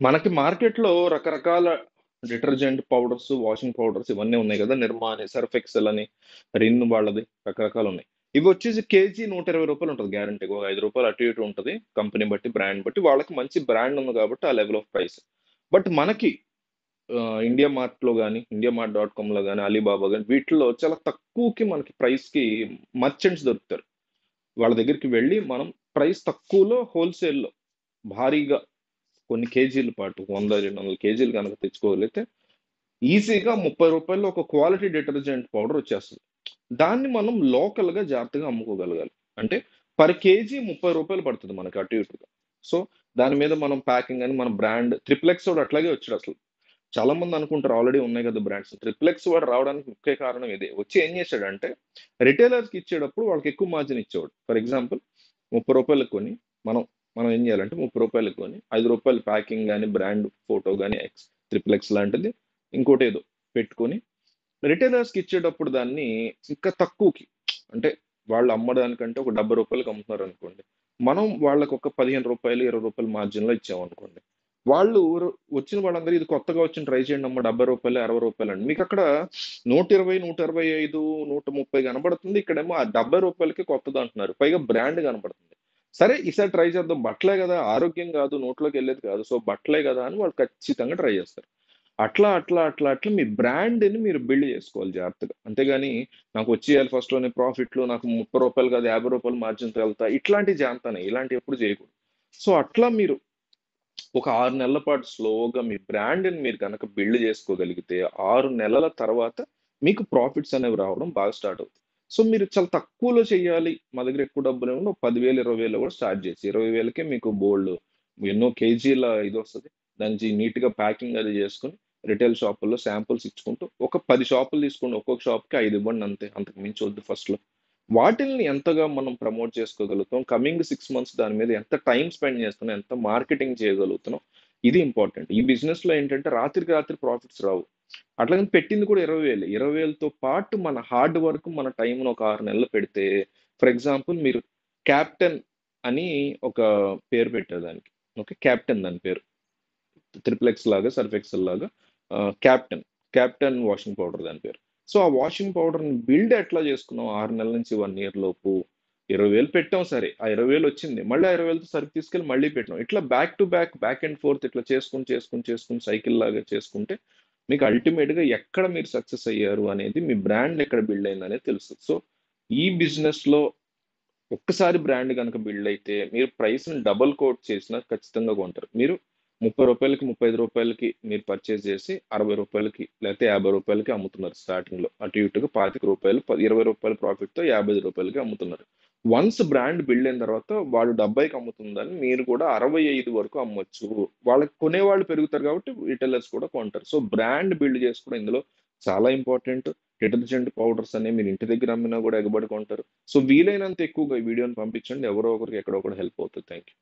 మనకి మార్కెట్‌లో రకరకాల డిటర్జెంట్ పౌడర్స్, వాషింగ్ పౌడర్స్ ఇవన్నీ ఉన్నాయి గదా! నిర్మా అని, సర్ఫ్ ఎక్సెల్ అని, రిన్ వాళ్ళది రకరకాలున్నాయి. ఇవొచ్చేసి కేజీ రూ. 120 ఉంటది గ్యారంటీగా. ఓ రూ. 5 అటు ఇటు ఉంటది. కంపెనీ బట్టి, బ్రాండ్ బట్టి. వాళ్ళకి మంచి బ్రాండ్ ఉంది గాబట్టి ఆ లెవెల్ ఆఫ్ ప్రైస్. బట్ మనకి ఇండియా మార్ట్‌లో గాని, ఇండియా మార్ట్ డాట్ కామ్‌లో గాని, అలీబాబా గాని వీటిల్లో చాలా తక్కువకి మనకి ప్రైస్‌కి మర్చెంట్స్ దొరుకుతారు. వాళ్ళ దగ్గరికి వెళ్లి మనం ప్రైస్ తక్కువలో హోల్‌సేల్‌లో భారీగా కొన్ని కేజీల పాటు 100, 200 కేజీలు గనక తెచ్చుకోగలిగితే ఈజీగా రూ. 30లో ఒక క్వాలిటీ డిటర్జెంట్ పౌడర్ వచ్చేస్తది. దాన్ని మనం లోకల్‌గా జాగ్రత్తగా అమ్ముకోగలగాలి. అంటే పర్ కేజీ రూ. 30 పడుతది మనకి అటు ఇటుగా. సో, దాని మీద మనం ప్యాకింగ్ అని మన బ్రాండ్ ట్రిపుల్ ఎక్స్ వాడు అట్లాగే వచ్చాడసలు. చాలా మంది అనుకుంటారు ఆల్రెడీ ఉన్నాయి కదా బ్రాండ్స్. ట్రిపుల్ ఎక్స్ వాడు రావడానికి ముఖ్య కారణం ఇదే. వచ్చి ఏం చేశాడంటే రిటైలర్స్‌కి ఇచ్చేటప్పుడు వాళ్ళకి ఎక్కువ మార్జిన్ ఇచ్చేవాడు. ఫర్ ఎగ్జాంపుల్ రూ. 30 కొని మనం మనం ఏం చేయాలంటే రూ. 30 కొని రూ. 5 ప్యాకింగ్ గాని, బ్రాండ్ ఫోటో గాని ట్రిపుల్ ఎక్స్ లాంటిది ఇంకోటేదో పెట్టుకొని రిటైలర్స్‌కి ఇచ్చేటప్పుడు దాన్ని ఇంకా తక్కువకి అంటే వాళ్ళు అమ్మడానికంటే ఒక రూ. 70కి అమ్ముతున్నారనుకోండి. మనం వాళ్ళకి ఒక రూ. 15, రూ. 20 మార్జిన్‌లో ఇచ్చామనుకోండి. వాళ్ళు వచ్చిన వాళ్ళందరూ ఇది కొత్తగా వచ్చింది ట్రై చేయండమ్మా రూ. 70, రూ. 60 అని. మీకక్కడ 120, 125, 130 కనపడుతుంది. ఇక్కడేమో ఆ రూ. 70కి కొత్తదంటున్నారు. పైగా బ్రాండ్ కనపడుతుంది. సరే ఈసారి ట్రై చేద్దాం. బట్టలే గదా! ఆరోగ్యం గాదు, నోట్లోకెళ్ళేది కాదు. సో, బట్టలే గదా! అని వాళ్ళు ఖచ్చితంగా ట్రై చేస్తారు. అట్లా మీ బ్రాండ్‌ని మీరు బిల్డ్ చేసుకోవాలి జాగ్రత్తగా. అంతేగాని నాకొచ్చేయాలి ఫస్ట్‌లోనే ప్రాఫిట్‌లు నాకు రూ. 30 కాదు రూ. 50 మార్జిన్‌తో ఎళ్తా. ఇట్లాంటివి జానతానే. ఇలాంటివి ఎప్పుడు చేయకూడదు. సో, అట్లా మీరు ఒక 6 నెలల పాటు స్లోగా మీ బ్రాండ్‌ని మీరు గనక బిల్డ్ చేసుకోగలిగితే 6 నెలల తర్వాత మీకు ప్రాఫిట్స్ అనేవి రావడం బాగా స్టార్ట్ అవుతాయి. సో, మీరు చాలా తక్కువలో చేయాలి. మా దగ్గర ఎక్కువ డబ్బులేమో 10,000, 20,000 కూడా స్టార్ట్ చేయొచ్చు. 20,000కే మీకు బోలెడు ఎన్నో కేజీల ఇదొస్తది. దానికి నీట్‌గా ప్యాకింగ్ అది చేసుకొని రిటైల్ షాపుల్లో శాంపిల్స్ ఇచ్చుకుంటూ ఒక 10 షాపులు తీసుకోండి. ఒక్కొక్క షాప్‌కి 5 ఇవ్వండి అంతే. అంతకు మించి వద్దు ఫస్ట్‌లో. వాటిల్ని ఎంతగా మనం ప్రమోట్ చేసుకోగలుగుతాం, కమింగ్ 6 మంత్స్ దాని మీద ఎంత టైమ్ స్పెండ్ చేస్తున్నాం, ఎంత మార్కెటింగ్ చేయగలుగుతున్నాం, ఇది ఇంపార్టెంట్. ఈ బిజినెస్‌లో ఏంటంటే రాత్రికి రాత్రి ప్రాఫిట్స్ రావు. అట్లాగని పెట్టింది కూడా 20,000. 20,000తో పాటు మన హార్డ్ వర్క్, మన టైమ్‌ని ఒక 6 నెలలు పెడితే ఫర్ ఎగ్జాంపుల్ మీరు క్యాప్టెన్ అని ఒక పేరు పెట్టారు దానికి. ఓకే. క్యాప్టెన్ దాని పేరు. ట్రిపుల్ ఎక్స్ లాగా, సర్ఫ్ ఎక్సెల్ లాగా క్యాప్టెన్. క్యాప్టెన్ వాషింగ్ పౌడర్ దాని పేరు. సో, ఆ వాషింగ్ పౌడర్‌ని బిల్డ్ ఎట్లా చేసుకున్నాం 6 నెలల నుంచి 1 ఇయర్ లోపు 20,000 పెట్టాం సరే. ఆ 20,000 వచ్చింది. మళ్ళీ ఆ 20,000తో సరుకు తీసుకెళ్ళి మళ్ళీ పెట్టాం. ఇట్లా back to back, back and fourth ఇట్లా చేసుకొని సైకిల్ లాగా చేసుకుంటే మీకు అల్టిమేట్‌గా ఎక్కడ మీరు సక్సెస్ అయ్యారు అనేది, మీ బ్రాండ్ ఎక్కడ బిల్డ్ అయిందనేది తెలుస్తది. సో, ఈ బిజినెస్‌లో ఒక్కసారి బ్రాండ్ గనక బిల్డ్ అయితే మీరు ప్రైస్‌ని డబుల్ కోట్ చేసినా ఖచ్చితంగా కొంటారు. మీరు రూ. 30కి, రూ. 35కి మీరు పర్చేజ్ చేసి రూ. 60కి లేకపోతే రూ. 50కి అమ్ముతున్నారు స్టార్టింగ్‌లో. అటు ఇటుగా రూ. 25, రూ. 20 ప్రాఫిట్‌తో రూ. 50కి అమ్ముతున్నారు. వన్స్ బ్రాండ్ బిల్డ్ అయిన తర్వాత వాడు 70కి అమ్ముతుందని మీరు కూడా 65 వరకు అమ్మొచ్చు. వాళ్ళకి కొనేవాళ్ళు పెరుగుతారు కాబట్టి రిటైలర్స్ కూడా కొంటారు. సో, బ్రాండ్ బిల్డ్ చేసుకోవడం ఇందులో చాలా ఇంపార్టెంట్. డిటర్జెంట్ పౌడర్స్ అనేవి మీరు ఇంటి దగ్గర అమ్మినా కూడా ఎగబడి కొంటారు. సో, వీలైనంత ఎక్కువగా ఈ వీడియోని పంపించండి. ఎవరో ఒకరికి ఎక్కడో ఒకడ హెల్ప్ అవుతది. Thank you.